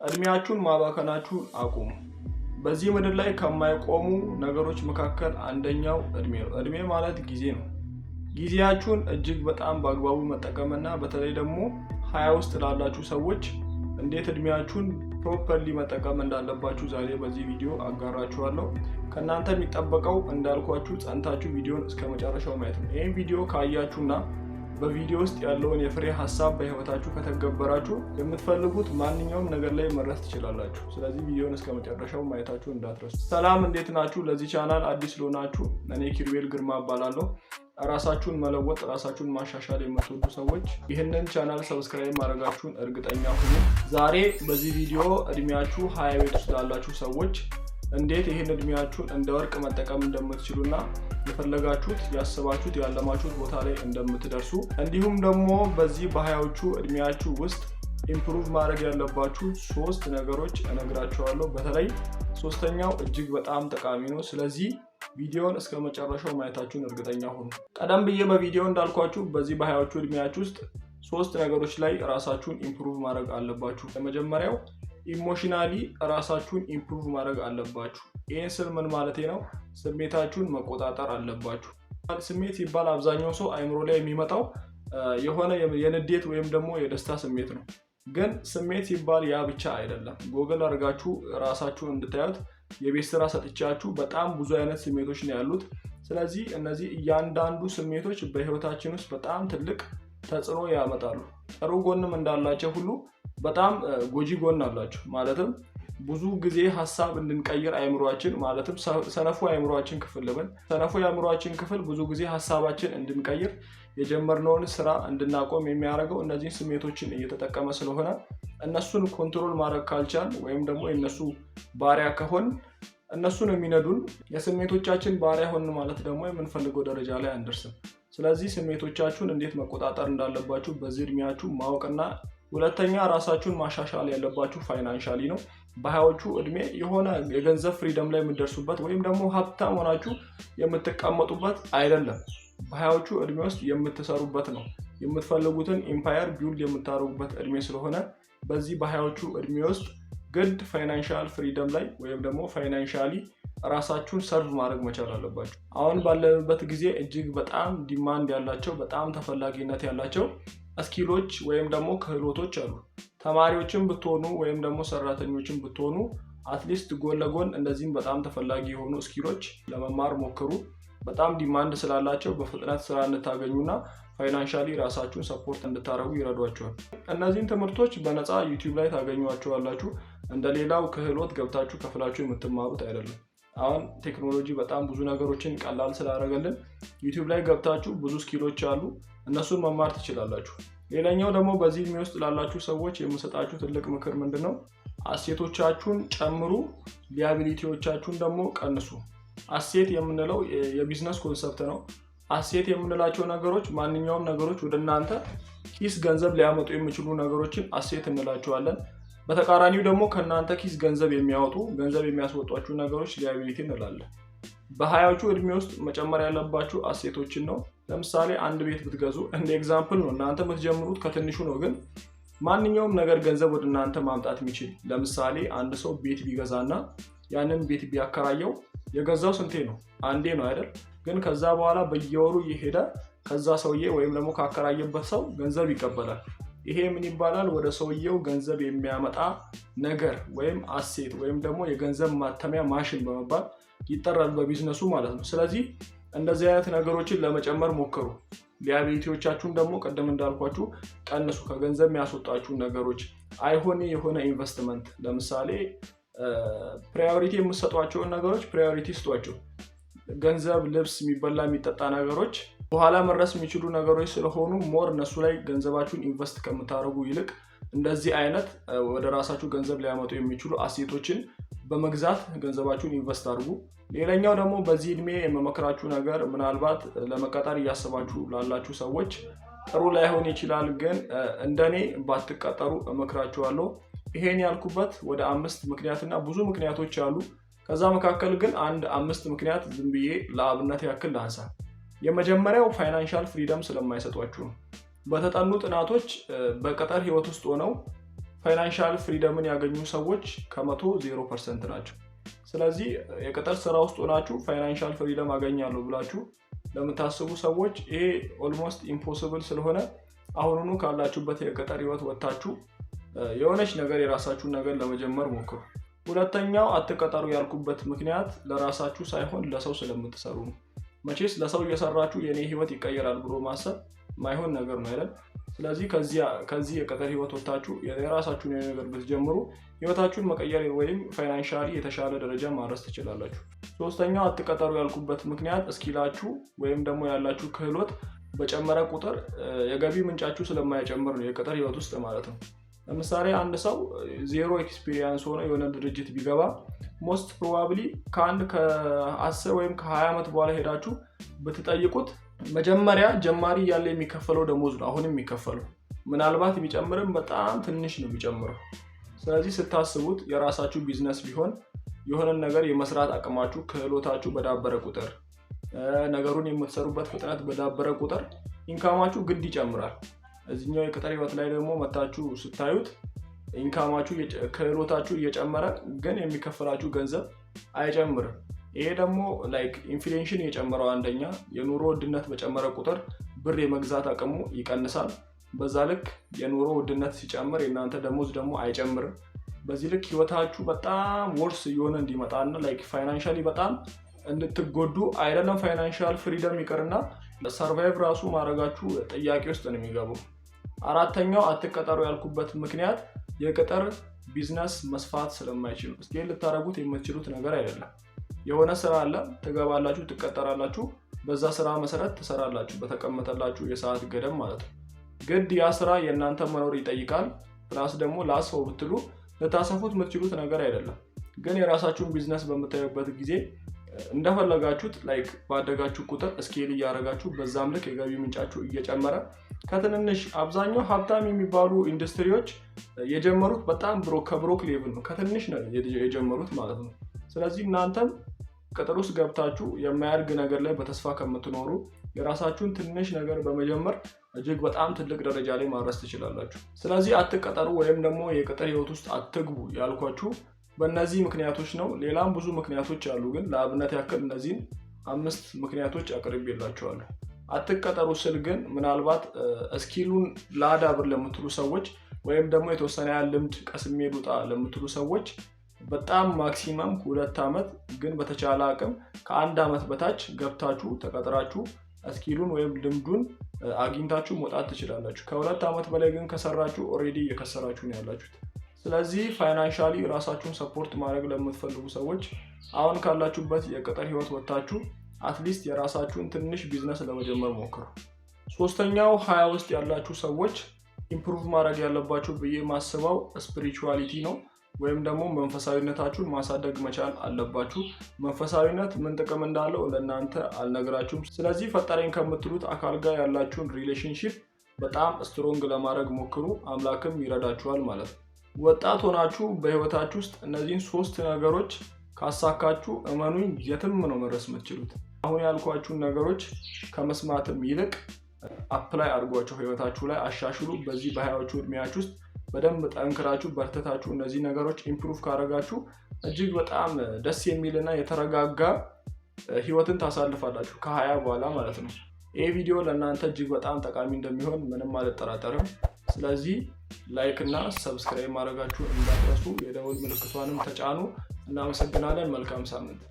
እድሜያችሁን ማባከናችሁን አቁሙ። በዚህ ምድር ላይ ከማይቆሙ ነገሮች መካከል አንደኛው እድሜ ነው። እድሜ ማለት ጊዜ ነው። ጊዜያችሁን እጅግ በጣም በአግባቡ መጠቀምና በተለይ ደግሞ 20 ውስጥ ላላችሁ ሰዎች እንዴት እድሜያችሁን ፕሮፐርሊ መጠቀም እንዳለባችሁ ዛሬ በዚህ ቪዲዮ አጋራችኋለሁ። ከእናንተ የሚጠበቀው እንዳልኳችሁ ጸንታችሁ ቪዲዮን እስከ መጨረሻው ማየት ነው። ይህን ቪዲዮ ካያችሁና በቪዲዮ ውስጥ ያለውን የፍሬ ሀሳብ በህይወታችሁ ከተገበራችሁ የምትፈልጉት ማንኛውም ነገር ላይ መድረስ ትችላላችሁ። ስለዚህ ቪዲዮን እስከ መጨረሻው ማየታችሁ እንዳትረሱ። ሰላም፣ እንዴት ናችሁ? ለዚህ ቻናል አዲስ ለሆናችሁ እኔ ኪሩቤል ግርማ እባላለሁ። ራሳችሁን መለወጥ፣ ራሳችሁን ማሻሻል የምትወዱ ሰዎች ይህንን ቻናል ሰብስክራይብ ማድረጋችሁን እርግጠኛ ሁኑ። ዛሬ በዚህ ቪዲዮ እድሜያችሁ 20 ቤት ውስጥ ላላችሁ ሰዎች እንዴት ይህን እድሜያችሁን እንደ ወርቅ መጠቀም እንደምትችሉና የፈለጋችሁት ያሰባችሁት ያለማችሁት ቦታ ላይ እንደምትደርሱ እንዲሁም ደግሞ በዚህ በ20ዎቹ እድሜያችሁ ውስጥ ኢምፕሩቭ ማድረግ ያለባችሁ 3 ነገሮች እነግራችኋለሁ። በተለይ ሶስተኛው እጅግ በጣም ጠቃሚ ነው። ስለዚህ ቪዲዮን እስከ መጨረሻው ማየታችሁን እርግጠኛ ሁኑ። ቀደም ብዬ በቪዲዮ እንዳልኳችሁ በዚህ በ20ዎቹ እድሜያችሁ ውስጥ 3 ነገሮች ላይ ራሳችሁን ኢምፕሩቭ ማድረግ አለባችሁ። የመጀመሪያው ኢሞሽናሊ ራሳችሁን ኢምፕሩቭ ማድረግ አለባችሁ። ይህን ስል ምን ማለቴ ነው? ስሜታችሁን መቆጣጠር አለባችሁ። ስሜት ሲባል አብዛኛው ሰው አይምሮ ላይ የሚመጣው የሆነ የንዴት ወይም ደግሞ የደስታ ስሜት ነው። ግን ስሜት ሲባል ያ ብቻ አይደለም። ጎግል አድርጋችሁ ራሳችሁን እንድታዩት የቤት ስራ ሰጥቻችሁ በጣም ብዙ አይነት ስሜቶች ነው ያሉት። ስለዚህ እነዚህ እያንዳንዱ ስሜቶች በህይወታችን ውስጥ በጣም ትልቅ ተጽዕኖ ያመጣሉ። ጥሩ ጎንም እንዳላቸው ሁሉ በጣም ጎጂ ጎን አላቸው። ማለትም ብዙ ጊዜ ሀሳብ እንድንቀይር አይምሮአችን ማለትም ሰነፉ አይምሮአችን ክፍል ልበል፣ ሰነፉ የአይምሮአችን ክፍል ብዙ ጊዜ ሀሳባችን እንድንቀይር የጀመርነውን ስራ እንድናቆም የሚያደርገው እነዚህን ስሜቶችን እየተጠቀመ ስለሆነ እነሱን ኮንትሮል ማድረግ ካልቻል ወይም ደግሞ የነሱ ባሪያ ከሆን እነሱን የሚነዱን የስሜቶቻችን ባሪያ ሆን ማለት ደግሞ የምንፈልገው ደረጃ ላይ አንደርስም። ስለዚህ ስሜቶቻችሁን እንዴት መቆጣጠር እንዳለባችሁ በዚህ እድሜያችሁ ማወቅና ሁለተኛ ራሳችሁን ማሻሻል ያለባችሁ ፋይናንሻሊ ነው። በ20ዎቹ እድሜ የሆነ የገንዘብ ፍሪደም ላይ የምትደርሱበት ወይም ደግሞ ሀብታም ሆናችሁ የምትቀመጡበት አይደለም። በ20ዎቹ እድሜ ውስጥ የምትሰሩበት ነው። የምትፈልጉትን ኢምፓየር ቢውልድ የምታደርጉበት እድሜ ስለሆነ በዚህ በ20ዎቹ እድሜ ውስጥ ግድ ፋይናንሻል ፍሪደም ላይ ወይም ደግሞ ፋይናንሻሊ ራሳችሁን ሰርቭ ማድረግ መቻል አለባችሁ። አሁን ባለንበት ጊዜ እጅግ በጣም ዲማንድ ያላቸው በጣም ተፈላጊነት ያላቸው ስኪሎች ወይም ደግሞ ክህሎቶች አሉ። ተማሪዎችም ብትሆኑ ወይም ደግሞ ሰራተኞችም ብትሆኑ አትሊስት ጎን ለጎን እነዚህም በጣም ተፈላጊ የሆኑ ስኪሎች ለመማር ሞክሩ። በጣም ዲማንድ ስላላቸው በፍጥነት ስራ እንድታገኙና ፋይናንሻሊ ራሳችሁን ሰፖርት እንድታደርጉ ይረዷቸዋል። እነዚህን ትምህርቶች በነፃ ዩቲዩብ ላይ ታገኟቸዋላችሁ። እንደሌላው ክህሎት ገብታችሁ ከፍላችሁ የምትማሩት አይደለም። አሁን ቴክኖሎጂ በጣም ብዙ ነገሮችን ቀላል ስላደረገልን ዩቲዩብ ላይ ገብታችሁ ብዙ ስኪሎች አሉ፣ እነሱን መማር ትችላላችሁ። ሌላኛው ደግሞ በዚህ እድሜ ውስጥ ላላችሁ ሰዎች የምሰጣችሁ ትልቅ ምክር ምንድነው? አሴቶቻችሁን ጨምሩ፣ ሊያቢሊቲዎቻችሁን ደግሞ ቀንሱ። አሴት የምንለው የቢዝነስ ኮንሰፕት ነው። አሴት የምንላቸው ነገሮች ማንኛውም ነገሮች ወደ እናንተ ኪስ ገንዘብ ሊያመጡ የሚችሉ ነገሮችን አሴት እንላቸዋለን። በተቃራኒው ደግሞ ከእናንተ ኪስ ገንዘብ የሚያወጡ ገንዘብ የሚያስወጧችሁ ነገሮች ሊያቢሊቲ እንላለን። በ20ዎቹ እድሜ ውስጥ መጨመር ያለባችሁ አሴቶችን ነው። ለምሳሌ አንድ ቤት ብትገዙ እንደ ኤግዛምፕል ነው፣ እናንተ የምትጀምሩት ከትንሹ ነው። ግን ማንኛውም ነገር ገንዘብ ወደ እናንተ ማምጣት የሚችል ለምሳሌ አንድ ሰው ቤት ቢገዛና ያንን ቤት ቢያከራየው የገዛው ስንቴ ነው? አንዴ ነው አይደል? ግን ከዛ በኋላ በየወሩ እየሄደ ከዛ ሰውዬ ወይም ደግሞ ካከራየበት ሰው ገንዘብ ይቀበላል። ይሄ ምን ይባላል? ወደ ሰውየው ገንዘብ የሚያመጣ ነገር ወይም አሴት ወይም ደግሞ የገንዘብ ማተሚያ ማሽን በመባል ይጠራል በቢዝነሱ ማለት ነው። ስለዚህ እንደዚህ አይነት ነገሮችን ለመጨመር ሞክሩ። ሊያቢሊቲዎቻችሁን ደግሞ ቀደም እንዳልኳችሁ ቀንሱ። ከገንዘብ የሚያስወጣችሁ ነገሮች አይሆን የሆነ ኢንቨስትመንት ለምሳሌ ፕራዮሪቲ የምትሰጧቸውን ነገሮች ፕራዮሪቲ ስጧቸው። ገንዘብ፣ ልብስ፣ የሚበላ የሚጠጣ ነገሮች በኋላ መድረስ የሚችሉ ነገሮች ስለሆኑ ሞር እነሱ ላይ ገንዘባችሁን ኢንቨስት ከምታደርጉ ይልቅ እንደዚህ አይነት ወደ ራሳችሁ ገንዘብ ሊያመጡ የሚችሉ አሴቶችን በመግዛት ገንዘባችሁን ኢንቨስት አድርጉ። ሌላኛው ደግሞ በዚህ እድሜ የመመክራችሁ ነገር ምናልባት ለመቀጠር እያሰባችሁ ላላችሁ ሰዎች ጥሩ ላይሆን ይችላል፣ ግን እንደኔ ባትቀጠሩ እመክራችኋለሁ። ይሄን ያልኩበት ወደ 5 ምክንያትና ብዙ ምክንያቶች አሉ። ከዛ መካከል ግን አንድ 5 ምክንያት ዝም ብዬ ለአብነት ያክል ላንሳ። የመጀመሪያው ፋይናንሻል ፍሪደም ስለማይሰጧችሁ ነው። በተጠኑ ጥናቶች በቅጥር ህይወት ውስጥ ሆነው ፋይናንሻል ፍሪደምን ያገኙ ሰዎች ከመቶ 0% ናቸው። ስለዚህ የቅጥር ስራ ውስጥ ሆናችሁ ፋይናንሻል ፍሪደም አገኛለሁ ብላችሁ ለምታስቡ ሰዎች ይሄ ኦልሞስት ኢምፖሲብል ስለሆነ አሁኑኑ ካላችሁበት የቅጥር ህይወት ወጥታችሁ የሆነች ነገር የራሳችሁን ነገር ለመጀመር ሞክሩ። ሁለተኛው አትቀጠሩ ያልኩበት ምክንያት ለራሳችሁ ሳይሆን ለሰው ስለምትሰሩ ነው። መቼስ ለሰው እየሰራችሁ የኔ ህይወት ይቀየራል ብሎ ማሰብ ማይሆን ነገር ነው አይደል? ስለዚህ ከዚህ የቅጥር ህይወት ወጥታችሁ የራሳችሁን ነገር ብትጀምሩ ህይወታችሁን መቀየር ወይም ፋይናንሻሊ የተሻለ ደረጃ ማድረስ ትችላላችሁ። ሶስተኛው አትቀጠሩ ያልኩበት ምክንያት እስኪላችሁ ወይም ደግሞ ያላችሁ ክህሎት በጨመረ ቁጥር የገቢ ምንጫችሁ ስለማይጨምር ነው የቅጥር ህይወት ውስጥ ማለት ነው። ለምሳሌ አንድ ሰው ዜሮ ኤክስፒሪየንስ ሆኖ የሆነ ድርጅት ቢገባ ሞስት ፕሮባብሊ ከ10 ወይም ከ20 ዓመት በኋላ ሄዳችሁ ብትጠይቁት መጀመሪያ ጀማሪ ያለ የሚከፈለው ደሞዝ ነው አሁን የሚከፈለው። ምናልባት ቢጨምርም በጣም ትንሽ ነው የሚጨምረው። ስለዚህ ስታስቡት የራሳችሁ ቢዝነስ ቢሆን የሆነ ነገር የመስራት አቅማችሁ ክህሎታችሁ በዳበረ ቁጥር ነገሩን የምትሰሩበት ፍጥነት በዳበረ ቁጥር ኢንካማችሁ ግድ ይጨምራል። እዚህኛው የቅጥር ህይወት ላይ ደግሞ መታችሁ ስታዩት ኢንካማችሁ ክህሎታችሁ እየጨመረ ግን የሚከፈላችሁ ገንዘብ አይጨምርም። ይሄ ደግሞ ላይክ ኢንፍሌሽን የጨመረው አንደኛ የኑሮ ውድነት በጨመረ ቁጥር ብር የመግዛት አቅሙ ይቀንሳል። በዛ ልክ የኑሮ ውድነት ሲጨምር የእናንተ ደሞዝ ደግሞ አይጨምርም። በዚህ ልክ ህይወታችሁ በጣም ወርስ እየሆነ እንዲመጣና ላይክ ፋይናንሻሊ በጣም እንድትጎዱ አይደለም ፋይናንሻል ፍሪደም ይቅርና ሰርቫይቭ ራሱ ማድረጋችሁ ጥያቄ ውስጥ ነው የሚገባው። አራተኛው አትቀጠሩ ያልኩበት ምክንያት የቅጥር ቢዝነስ መስፋት ስለማይችሉ ስኬል ልታረጉት የምትችሉት ነገር አይደለም። የሆነ ስራ አለ፣ ትገባላችሁ፣ ትቀጠራላችሁ፣ በዛ ስራ መሰረት ትሰራላችሁ በተቀመጠላችሁ የሰዓት ገደብ ማለት ነው። ግድ ያ ስራ የእናንተ መኖር ይጠይቃል። ፕላስ ደግሞ ላስፈው ብትሉ ልታሰፉት የምትችሉት ነገር አይደለም። ግን የራሳችሁን ቢዝነስ በምታዩበት ጊዜ እንደፈለጋችሁት ላይክ ባደጋችሁ ቁጥር ስኬል እያደረጋችሁ በዛም ልክ የገቢ ምንጫችሁ እየጨመረ ከትንንሽ አብዛኛው ሀብታም የሚባሉ ኢንዱስትሪዎች የጀመሩት በጣም ከብሮክ ሌቭል ነው፣ ከትንሽ ነው የጀመሩት ማለት ነው። ስለዚህ እናንተም ቅጥር ውስጥ ገብታችሁ የማያድግ ነገር ላይ በተስፋ ከምትኖሩ የራሳችሁን ትንሽ ነገር በመጀመር እጅግ በጣም ትልቅ ደረጃ ላይ ማድረስ ትችላላችሁ። ስለዚህ አትቀጠሩ ወይም ደግሞ የቅጥር ህይወት ውስጥ አትግቡ ያልኳችሁ በእነዚህ ምክንያቶች ነው። ሌላም ብዙ ምክንያቶች አሉ፣ ግን ለአብነት ያክል እነዚህን 5 ምክንያቶች አቅርቤላችኋለሁ። አትቀጠሩ ስል ግን ምናልባት ስኪሉን ላዳብር ለምትሉ ሰዎች ወይም ደግሞ የተወሰነ ያህል ልምድ ቀስሜ ልውጣ ለምትሉ ሰዎች በጣም ማክሲመም 2 ዓመት ግን በተቻለ አቅም ከ1 ዓመት በታች ገብታችሁ ተቀጥራችሁ ስኪሉን ወይም ልምዱን አግኝታችሁ መውጣት ትችላላችሁ። ከ2 ዓመት በላይ ግን ከሰራችሁ ኦሬዲ እየከሰራችሁ ነው ያላችሁት። ስለዚህ ፋይናንሻሊ ራሳችሁን ሰፖርት ማድረግ ለምትፈልጉ ሰዎች አሁን ካላችሁበት የቅጥር ህይወት ወጥታችሁ አትሊስት የራሳችሁን ትንሽ ቢዝነስ ለመጀመር ሞክሩ። ሶስተኛው 20 ውስጥ ያላችሁ ሰዎች ኢምፕሩቭ ማድረግ ያለባችሁ ብዬ ማስበው ስፒሪቹዋሊቲ ነው፣ ወይም ደግሞ መንፈሳዊነታችሁን ማሳደግ መቻል አለባችሁ። መንፈሳዊነት ምን ጥቅም እንዳለው ለእናንተ አልነግራችሁም። ስለዚህ ፈጠረኝ ከምትሉት አካል ጋር ያላችሁን ሪሌሽንሺፕ በጣም ስትሮንግ ለማድረግ ሞክሩ፣ አምላክም ይረዳችኋል ማለት ነው። ወጣት ሆናችሁ በህይወታችሁ ውስጥ እነዚህን 3 ነገሮች ካሳካችሁ እመኑኝ የትም ነው መድረስ የምትችሉት። አሁን ያልኳችሁን ነገሮች ከመስማትም ይልቅ አፕላይ አድርጓቸው፣ ህይወታችሁ ላይ አሻሽሉ። በዚህ በ20ዎቹ እድሜያችሁ ውስጥ በደንብ ጠንክራችሁ በርተታችሁ እነዚህ ነገሮች ኢምፕሩቭ ካደረጋችሁ እጅግ በጣም ደስ የሚልና የተረጋጋ ህይወትን ታሳልፋላችሁ ከ20 በኋላ ማለት ነው። ይሄ ቪዲዮ ለእናንተ እጅግ በጣም ጠቃሚ እንደሚሆን ምንም አልጠራጠርም። ስለዚህ ላይክ እና ሰብስክራይብ ማድረጋችሁን እንዳትረሱ፣ የደወል ምልክቷንም ተጫኑ። እናመሰግናለን። መልካም ሳምንት።